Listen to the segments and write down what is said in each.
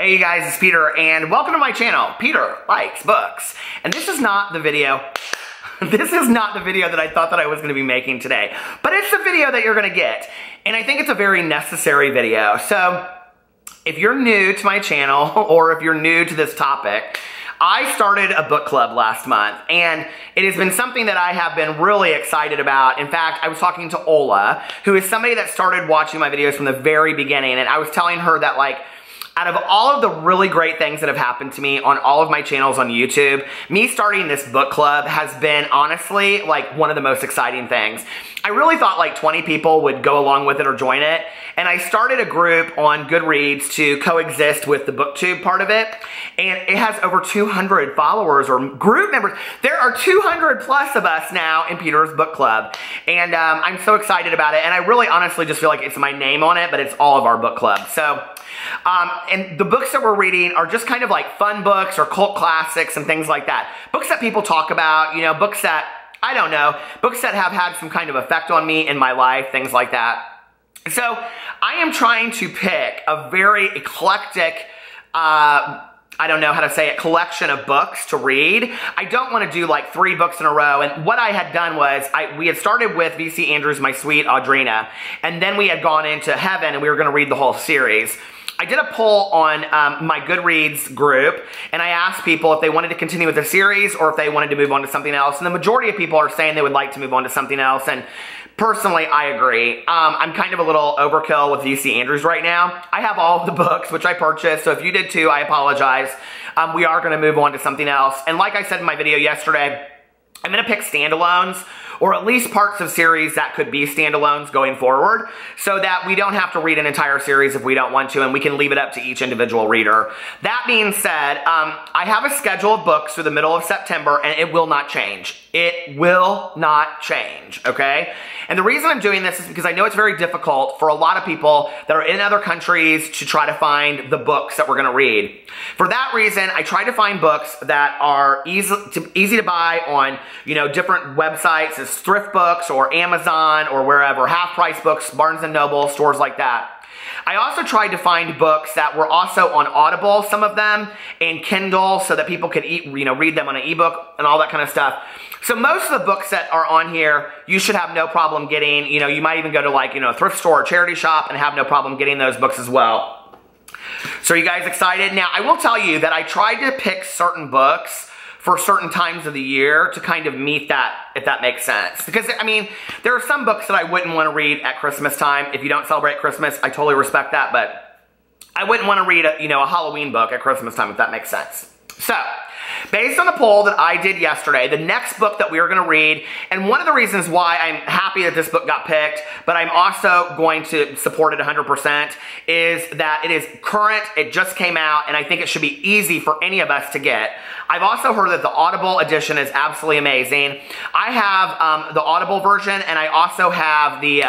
Hey you guys, it's Peter, and welcome to my channel, Peter Likes Books. And this is not the video, that I thought that I was going to be making today, but it's the video that you're going to get. And I think it's a very necessary video. So, if you're new to my channel, or if you're new to this topic, I started a book club last month, and it has been something that I have been really excited about. In fact, I was talking to Ola, who is somebody that started watching my videos from the very beginning, and I was telling her that, like, out of all of the really great things that have happened to me on all of my channels on YouTube, me starting this book club has been, honestly, like, one of the most exciting things. I really thought like 20 people would go along with it or join it, and I started a group on Goodreads to coexist with the BookTube part of it, and it has over 200 followers or group members. There are 200 plus of us now in Peter's Book Club, and I'm so excited about it, and I really honestly just feel like it's my name on it, but it's all of our book club. So, and the books that we're reading are just kind of like fun books or cult classics and things like that. Books that people talk about, you know, books that, I don't know, books that have had some kind of effect on me in my life, things like that. So, I am trying to pick a very eclectic, I don't know how to say it, collection of books to read. I don't want to do like 3 books in a row. And what I had done was, we had started with V.C. Andrews' My Sweet Audrina, and then we had gone into Heaven and we were going to read the whole series. I did a poll on my Goodreads group, and I asked people if they wanted to continue with the series or if they wanted to move on to something else. And the majority of people are saying they would like to move on to something else. And personally, I agree. I'm kind of a little overkill with V.C. Andrews right now. I have all of the books, which I purchased, so if you did too, I apologize. We are going to move on to something else. And like I said in my video yesterday, I'm going to pick standalones, or at least parts of series that could be standalones going forward, so that we don't have to read an entire series if we don't want to, and we can leave it up to each individual reader. That being said, I have a schedule of books through the middle of September, and it will not change. It will not change, okay? And the reason I'm doing this is because I know it's very difficult for a lot of people that are in other countries to try to find the books that we're going to read. For that reason, I try to find books that are easy to buy on, you know, different websites, as thrift books or Amazon or wherever, half-price books, Barnes & Noble, stores like that. I also tried to find books that were also on Audible, some of them, and Kindle, so that people could read them on an ebook and all that kind of stuff. So most of the books that are on here, you should have no problem getting. You know, you might even go to like, a thrift store or charity shop and have no problem getting those books as well. So are you guys excited? Now, I will tell you that I tried to pick certain books for certain times of the year to kind of meet that, if that makes sense. Because, I mean, there are some books that I wouldn't want to read at Christmas time. If you don't celebrate Christmas, I totally respect that, but I wouldn't want to read a Halloween book at Christmas time, if that makes sense. So, based on the poll that I did yesterday, the next book that we are going to read, and one of the reasons why I'm happy that this book got picked, but I'm also going to support it 100%, is that it is current, it just came out, and I think it should be easy for any of us to get. I've also heard that the Audible edition is absolutely amazing. I have the Audible version, and I also have the,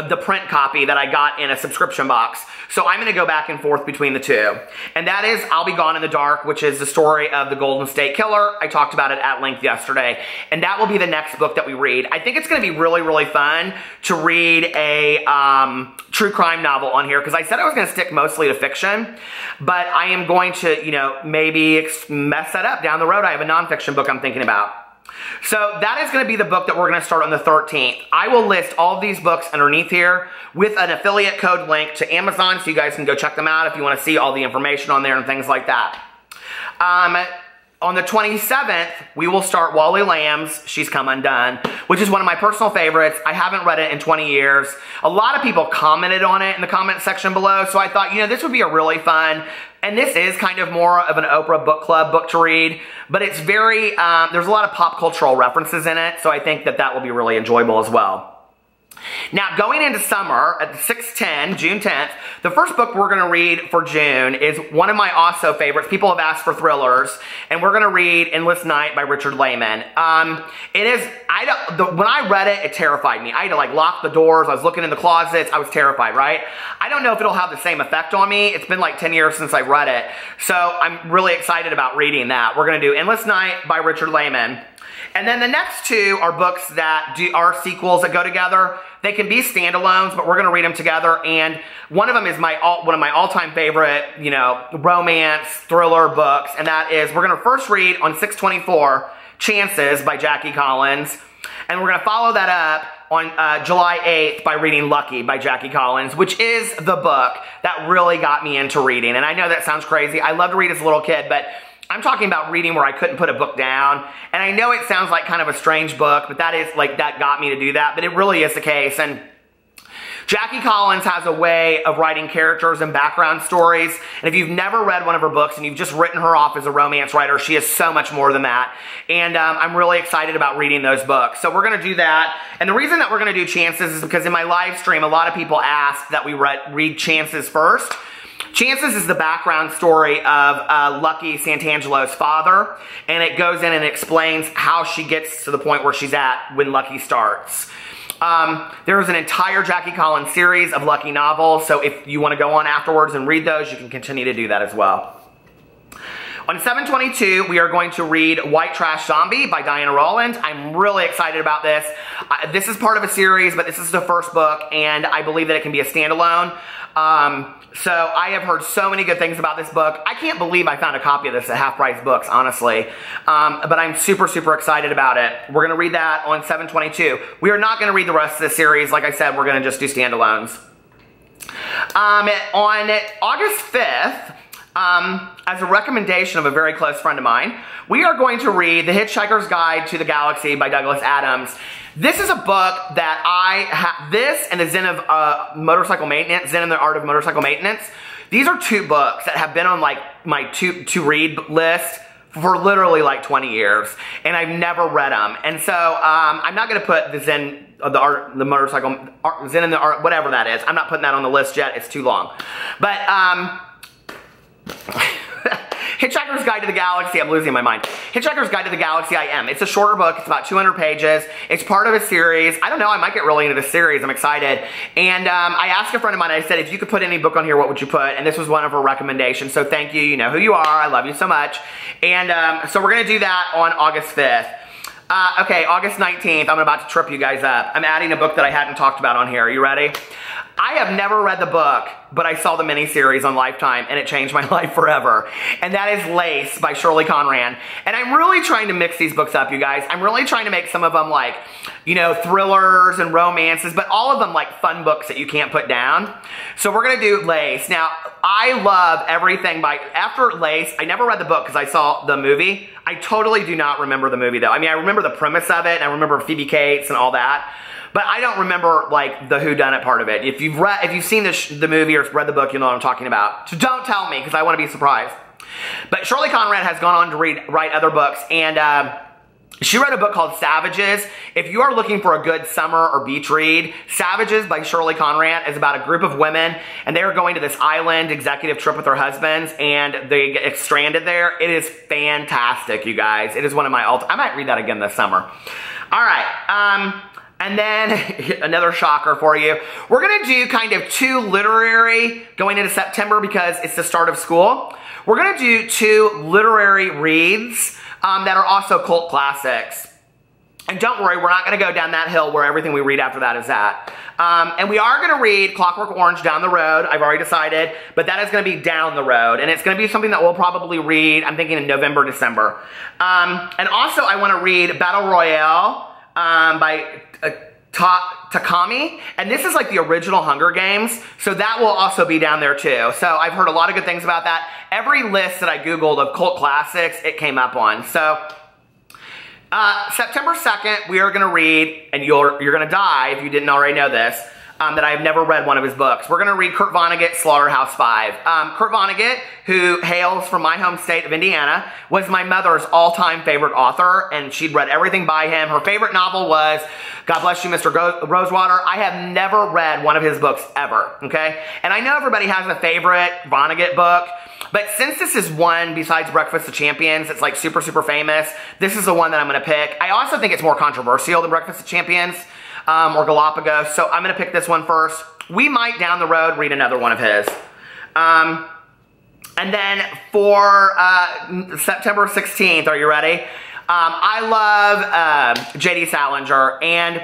the print copy that I got in a subscription box. So I'm going to go back and forth between the two. And that is I'll Be Gone in the Dark, which is the story of the Golden State Killer. I talked about it at length yesterday. And that will be the next book that we read. I think it's going to be really, really fun to read a true crime novel on here, because I said I was going to stick mostly to fiction, but I am going to, maybe mess that up down the road. I have a nonfiction book I'm thinking about. So that is going to be the book that we're going to start on the 13th. I will list all of these books underneath here with an affiliate code link to Amazon, so you guys can go check them out if you want to see all the information on there and things like that. On the 27th, we will start Wally Lamb's She's Come Undone, which is one of my personal favorites. I haven't read it in 20 years. A lot of people commented on it in the comment section below, so I thought, this would be a really fun, and this is kind of more of an Oprah book club book to read, but it's very, there's a lot of pop cultural references in it, so I think that that will be really enjoyable as well. Now, going into summer, at the 6/10, June 10th, the first book we're going to read for June is one of my also favorites. People have asked for thrillers, and we're going to read Endless Night by Richard Lehman. It is, when I read it, it terrified me. I had to like lock the doors. I was looking in the closets. I was terrified, right? I don't know if it'll have the same effect on me. It's been like 10 years since I read it, so I'm really excited about reading that. We're going to do Endless Night by Richard Lehman. And then the next two are books that are sequels that go together. They can be standalones, but we're going to read them together. And one of them is one of my all-time favorite, you know, romance thriller books. And that is, we're going to first read on 6/24, Chances by Jackie Collins. And we're going to follow that up on July 8th by reading Lucky by Jackie Collins, which is the book that really got me into reading. And I know that sounds crazy. I loved to read as a little kid, but I'm talking about reading where I couldn't put a book down. And I know it sounds like kind of a strange book, but that got me to do that. But it really is the case. And Jackie Collins has a way of writing characters and background stories. And if you've never read one of her books and you've just written her off as a romance writer, she is so much more than that. And I'm really excited about reading those books. So we're going to do that. And the reason that we're going to do Chances is because in my live stream, a lot of people asked that we read Chances first. Chances is the background story of Lucky Santangelo's father, and it goes in and explains how she gets to the point where she's at when Lucky starts. There is an entire Jackie Collins series of Lucky novels, so if you want to go on afterwards and read those, you can continue to do that as well. On 7/22, we are going to read White Trash Zombie by Diana Rowland. I'm really excited about this. This is part of a series, but this is the first book, and I believe that it can be a standalone. So I have heard so many good things about this book. I can't believe I found a copy of this at Half Price Books, honestly. But I'm super, super excited about it. We're going to read that on 7/22. We are not going to read the rest of the series. Like I said, we're going to just do standalones. On August 5th, as a recommendation of a very close friend of mine, we are going to read The Hitchhiker's Guide to the Galaxy by Douglas Adams. This is a book that this and the Zen of Motorcycle Maintenance, Zen and the Art of Motorcycle Maintenance. These are two books that have been on like my to read list for literally like 20 years, and I've never read them. And so I'm not going to put the Zen of the Art, the Motorcycle, Zen and the Art, whatever that is. I'm not putting that on the list yet. It's too long. But Hitchhiker's Guide to the Galaxy, I'm losing my mind. Hitchhiker's Guide to the Galaxy, I am. It's a shorter book. It's about 200 pages. It's part of a series. I don't know, I might get really into this series. I'm excited. And I asked a friend of mine, I said, if you could put any book on here, what would you put? And this was one of her recommendations. So thank you. You know who you are. I love you so much. And so we're going to do that on August 5th. Okay, August 19th, I'm about to trip you guys up. I'm adding a book that I hadn't talked about on here. Are you ready? I have never read the book, but I saw the miniseries on Lifetime, and it changed my life forever. And that is Lace by Shirley Conran. And I'm really trying to mix these books up, you guys. I'm really trying to make some of them like, you know, thrillers and romances, but all of them like fun books that you can't put down. So we're going to do Lace. Now, I love everything after Lace, I never read the book because I saw the movie. I totally do not remember the movie, though. I mean, I remember the premise of it, and I remember Phoebe Cates and all that. But I don't remember, like, the whodunit part of it. If you've seen the movie or read the book, you know what I'm talking about. So don't tell me, because I want to be surprised. But Shirley Conran has gone on to write other books, and she wrote a book called Savages. If you are looking for a good summer or beach read, Savages by Shirley Conran is about a group of women, and they are going to this island executive trip with their husbands, and they get stranded there. It is fantastic, you guys. It is one of my I might read that again this summer. All right. And then, another shocker for you. We're going to do kind of two literary going into September because it's the start of school. We're going to do two literary reads that are also cult classics. And don't worry, we're not going to go down that hill where everything we read after that is at. And we are going to read Clockwork Orange down the road. I've already decided. But that is going to be down the road. And it's going to be something that we'll probably read, I'm thinking in November, December. And also, I want to read Battle Royale by Takami, and this is like the original Hunger Games, so that will also be down there too. So I've heard a lot of good things about that. Every list that I googled of cult classics, it came up on. So September 2nd, we are going to read, and you're going to die if you didn't already know this, that I've never read one of his books. We're going to read Kurt Vonnegut's Slaughterhouse-Five. Kurt Vonnegut, who hails from my home state of Indiana, was my mother's all-time favorite author, and she'd read everything by him. Her favorite novel was God Bless You, Mr. Rosewater. I have never read one of his books ever, okay? And I know everybody has a favorite Vonnegut book, but since this is one besides Breakfast of Champions, it's like super, super famous, this is the one that I'm going to pick. I also think it's more controversial than Breakfast of Champions. Or Galapagos, so I'm going to pick this one first. We might, down the road, read another one of his. And then for September 16th, are you ready? I love J.D. Salinger, and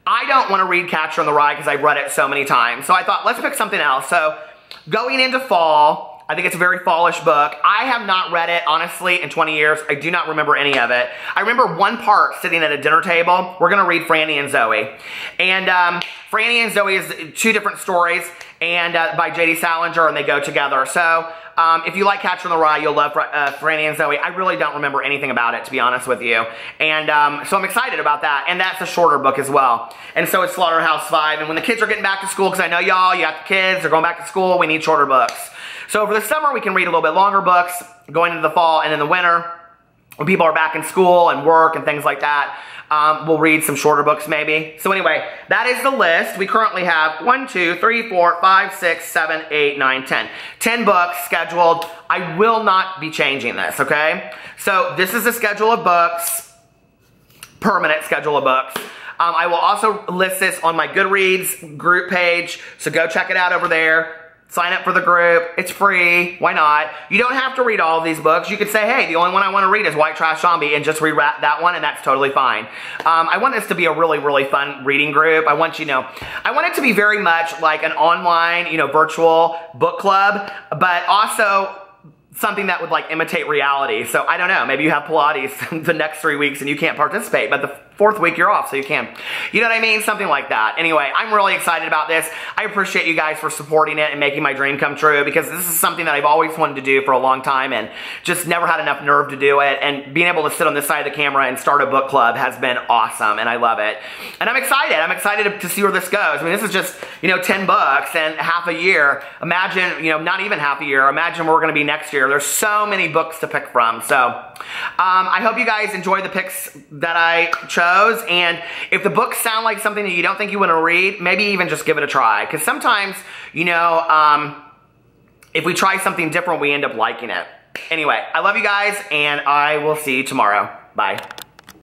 I don't want to read Catcher in the Rye because I've read it so many times. So I thought, let's pick something else. So going into fall, I think it's a very fallish book. I have not read it, honestly, in 20 years. I do not remember any of it. I remember one part sitting at a dinner table. We're going to read Franny and Zoe. And Franny and Zoe is two different stories and by J.D. Salinger, and they go together. So if you like Catcher in the Rye, you'll love Franny and Zoe. I really don't remember anything about it, to be honest with you. And so I'm excited about that. And that's a shorter book as well. And so it's Slaughterhouse-Five. And when the kids are getting back to school, because I know y'all, you have kids, they're going back to school, we need shorter books. So over the summer, we can read a little bit longer books, going into the fall, and in the winter, when people are back in school and work and things like that, we'll read some shorter books maybe. So anyway, that is the list. We currently have 1, 2, 3, 4, 5, 6, 7, 8, 9, 10. 10 books scheduled. I will not be changing this, okay? So this is the schedule of books, permanent schedule of books. I will also list this on my Goodreads group page, so go check it out over there. Sign up for the group. It's free. Why not? You don't have to read all of these books. You could say, hey, the only one I want to read is White Trash Zombie, and just read that one, and that's totally fine. I want this to be a really, really fun reading group. I want it to be very much like an online, virtual book club, but also something that would like imitate reality. So I don't know, maybe you have Pilates the next 3 weeks and you can't participate, but the 4th week you're off, so you can. You know what I mean? Something like that. Anyway, I'm really excited about this. I appreciate you guys for supporting it and making my dream come true, because this is something that I've always wanted to do for a long time and just never had enough nerve to do it. And being able to sit on this side of the camera and start a book club has been awesome, and I love it. And I'm excited. I'm excited to see where this goes. I mean, this is just, 10 books and half a year. Imagine, not even half a year. Imagine where we're going to be next year. There's so many books to pick from. So I hope you guys enjoy the picks that I chose. And if the books sound like something that you don't think you want to read, maybe even just give it a try. Because sometimes, if we try something different, we end up liking it. Anyway, I love you guys, and I will see you tomorrow. Bye.